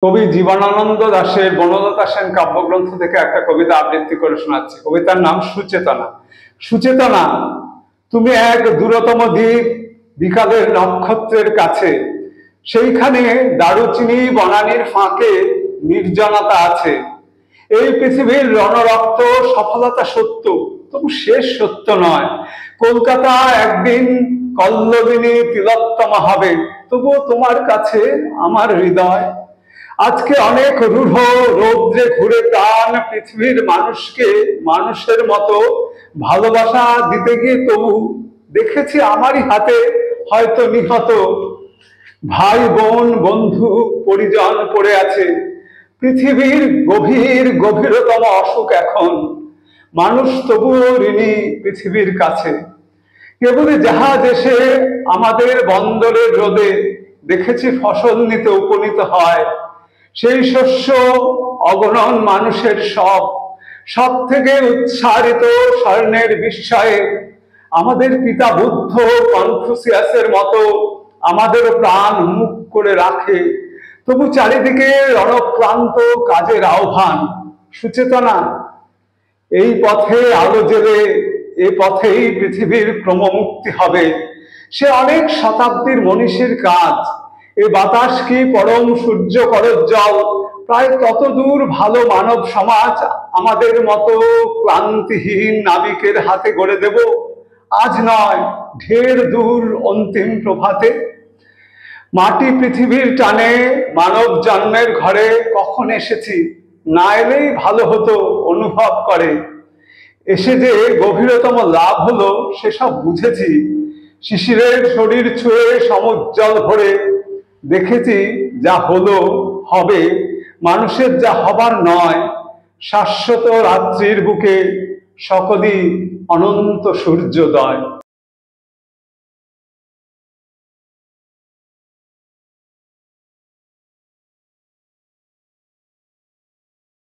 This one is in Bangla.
কবি জীবনানন্দ দাশের বনলতা সেন কাব্যগ্রন্থ থেকে একটা কবিতা আবৃত্তি করে শোনাচ্ছি। কবিতার নাম সুচেতনা। সুচেতনা, তুমি এক দূরতম দ্বীপ, বিকালের নক্ষত্রের কাছে। সেইখানে দারুচিনি বনানীর ফাঁকে নির্জনতা আছে। এই পৃথিবীর রণরক্ত সফলতা সত্য, তবু শেষ সত্য নয়। কলকাতা একদিন কল্লোলিনী তিলোত্তমা হবে, তবুও তোমার কাছে আমার হৃদয়। আজকে অনেক রূঢ় রৌদ্রে ঘুরে প্রাণ পৃথিবীর মানুষকে মানুষের মতো ভালোবাসা দিতে গিয়ে তবু দেখেছি আমারই হাতে হয়তো নিহত ভাই বোন বন্ধু পরিজন পড়ে আছে। পৃথিবীর গভীরতম অসুখ এখন, মানুষ তবুও ঋণী পৃথিবীর কাছে। কেবলই জাহাজ এসে আমাদের বন্দরের রোদে দেখেছি ফসল নিতে উপনীত হয়। সেই শস্য অগণন মানুষের সব থেকে উচ্চারিত স্বর্ণের বিস্ময়ে আমাদের পিতা বুদ্ধ কনফুসিয়াসের মতো আমাদের প্রাণ মুখ করে রাখে। তবু চারিদিকে রণক্লান্ত কাজের আহ্বান। সুচেতনা, এই পথে আলো জেলে এ পথেই পৃথিবীর ক্রমমুক্তি হবে। সে অনেক শতাব্দীর মনীষীর কাজ। এ বাতাস কি পরম সূর্য করজ্জ্বল, প্রায় তত দূর ভালো মানব সমাজ আমাদের মতো ক্লান্তিহীন নাবিকের হাতে গড়ে দেব। আজ নয়, ঢের দূর অন্তিম প্রভাতে। মাটি পৃথিবীর টানে মানব জন্মের ঘরে কখন এসেছি, না এলেই ভালো হতো অনুভব করে। এসে যে গভীরতম লাভ হলো সেসব বুঝেছি। শিশিরের শরীর ছুঁয়ে সমুজ্জ্বল ভরে দেখেছি যা হলো হবে, মানুষের যা হবার নয়। শাশ্বত রাত্রির বুকে সকলই অনন্ত সূর্যোদয়।